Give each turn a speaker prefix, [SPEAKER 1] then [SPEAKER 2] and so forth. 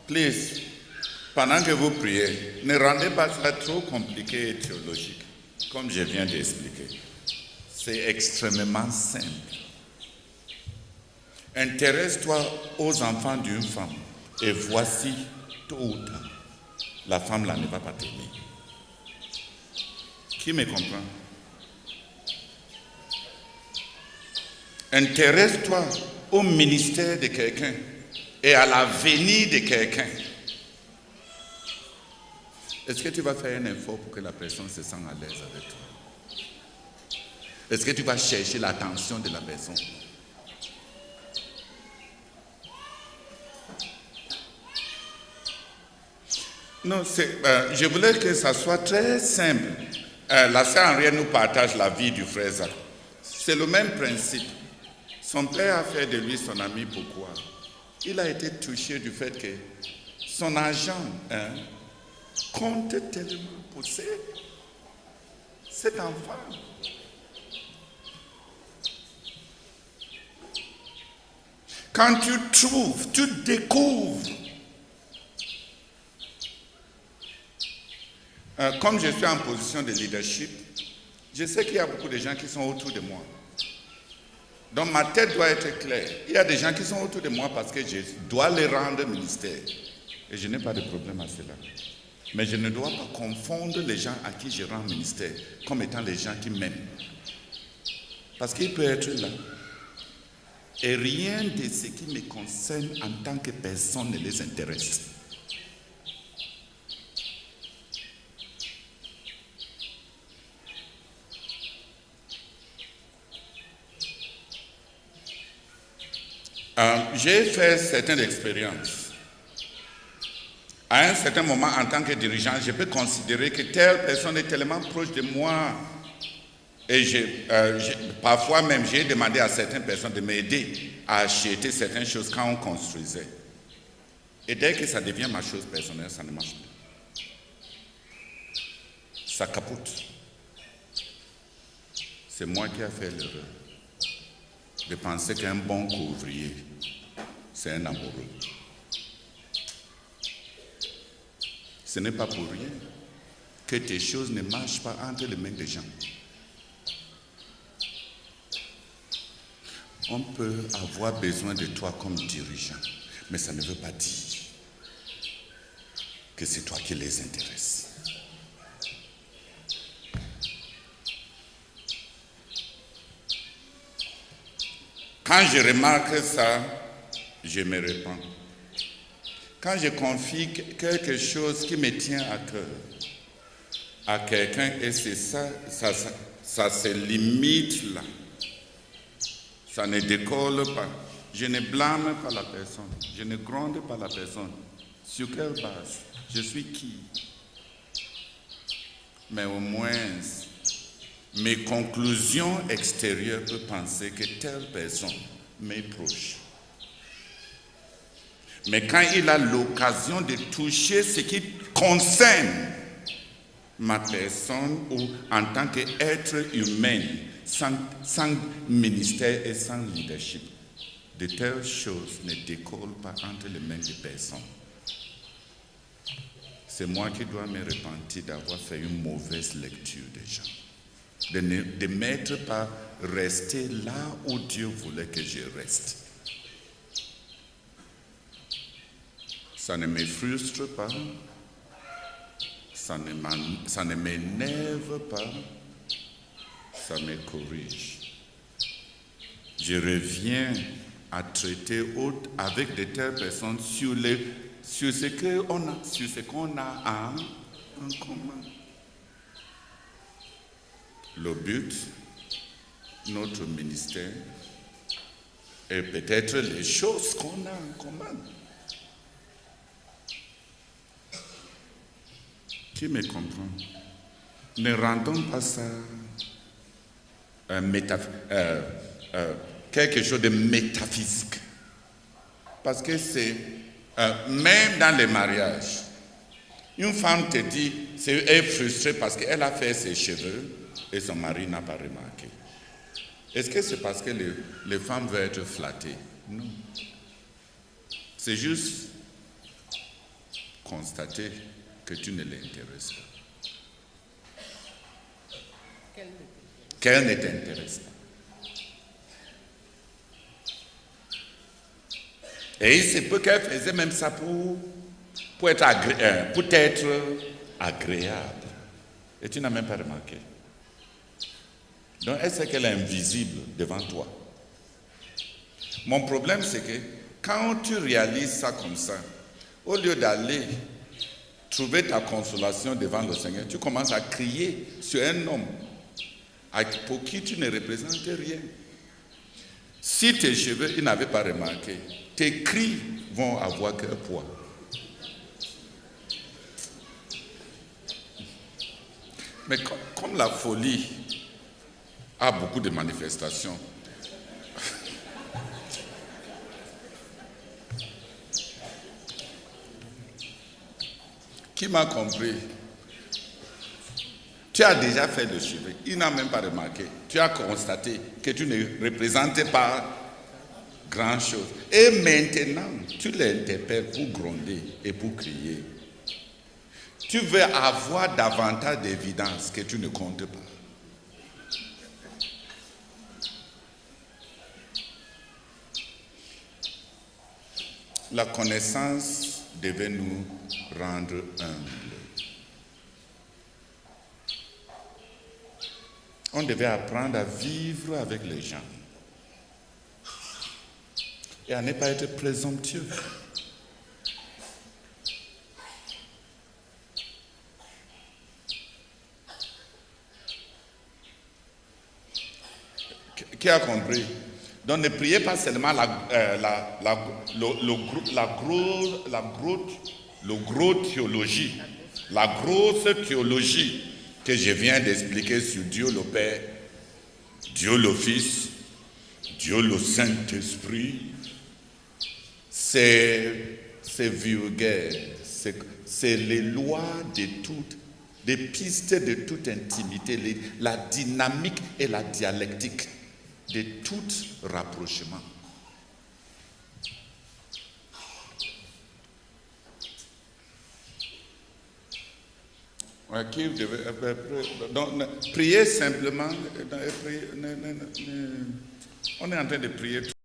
[SPEAKER 1] Please, pendant que vous priez, ne rendez pas ça trop compliqué et théologique, comme je viens d'expliquer. C'est extrêmement simple. Intéresse-toi aux enfants d'une femme et voici, tôt ou tard, la femme là ne va pas t'aimer. Qui me comprend? Intéresse-toi au ministère de quelqu'un et à l'avenir de quelqu'un. Est-ce que tu vas faire un effort pour que la personne se sente à l'aise avec toi? Est-ce que tu vas chercher l'attention de la personne? Non, je voulais que ça soit très simple. La sœur Henriette nous partage la vie du frère Zach. C'est le même principe. Son père a fait de lui son ami. Pourquoi? Il a été touché du fait que son argent compte tellement pour cet enfant. Quand tu trouves, tu découvres. Comme je suis en position de leadership, je sais qu'il y a beaucoup de gens qui sont autour de moi. Donc ma tête doit être claire. Il y a des gens qui sont autour de moi parce que je dois les rendre ministère. Et je n'ai pas de problème à cela. Mais je ne dois pas confondre les gens à qui je rends ministère comme étant les gens qui m'aiment. Parce qu'il peut être là. Et rien de ce qui me concerne en tant que personne ne les intéresse. J'ai fait certaines expériences. À un certain moment, en tant que dirigeant, je peux considérer que telle personne est tellement proche de moi. Et parfois même, j'ai demandé à certaines personnes de m'aider à acheter certaines choses quand on construisait. Et dès que ça devient ma chose personnelle, ça ne marche pas. Ça capote. C'est moi qui ai fait l'erreur de penser qu'un bon couvrier, c'est un amoureux. Ce n'est pas pour rien que tes choses ne marchent pas entre les mains des gens. On peut avoir besoin de toi comme dirigeant, mais ça ne veut pas dire que c'est toi qui les intéresse. Quand je remarque ça, je me répands. Quand je confie quelque chose qui me tient à cœur à quelqu'un, et c'est ça se limite là. Ça ne décolle pas. Je ne blâme pas la personne. Je ne gronde pas la personne. Sur quelle base? Je suis qui? Mais au moins, mes conclusions extérieures peuvent penser que telle personne m'est proche. Mais quand il a l'occasion de toucher ce qui concerne ma personne ou en tant qu'être humain, sans ministère et sans leadership, de telles choses ne décollent pas entre les mains des personnes. C'est moi qui dois me repentir d'avoir fait une mauvaise lecture des gens. De ne m'être pas resté là où Dieu voulait que je reste. Ça ne me frustre pas, ça ne m'énerve pas, ça me corrige. Je reviens à traiter avec de telles personnes sur ce qu'on a en commun. Le but, notre ministère, et peut-être les choses qu'on a en commun. Qui me comprend? Ne rendons pas ça quelque chose de métaphysique. Parce que c'est, même dans les mariages, une femme te dit, elle est frustrée parce qu'elle a fait ses cheveux et son mari n'a pas remarqué. Est-ce que c'est parce que les femmes veulent être flattées? Non. C'est juste constater que tu ne l'intéresses pas. Qu'elle ne t'intéresse pas. Et il se peut qu'elle faisait même ça pour être agréable. Et tu n'as même pas remarqué. Donc elle sait qu'elle est invisible devant toi. Mon problème, c'est que quand tu réalises ça comme ça, au lieu d'aller trouver ta consolation devant le Seigneur, tu commences à crier sur un homme pour qui tu ne représentes rien. Si tes cheveux, ils n'avaient pas remarqué, tes cris vont avoir qu'un poids. Mais comme la folie a beaucoup de manifestations, qui m'a compris? Tu as déjà fait le cheveu, il n'a même pas remarqué. Tu as constaté que tu ne représentais pas grand-chose. Et maintenant, tu l'interpelles pour gronder et pour crier. Tu veux avoir davantage d'évidence que tu ne comptes pas. La connaissance devait nous rendre humbles. On devait apprendre à vivre avec les gens et à ne pas être présomptueux. Qui a compris? Donc ne priez pas seulement la grosse théologie que je viens d'expliquer sur Dieu le Père, Dieu le Fils, Dieu le Saint-Esprit. C'est vulgaire, c'est les lois des pistes de toute intimité, la dynamique et la dialectique de tout rapprochement. Donc, priez simplement. On est en train de prier.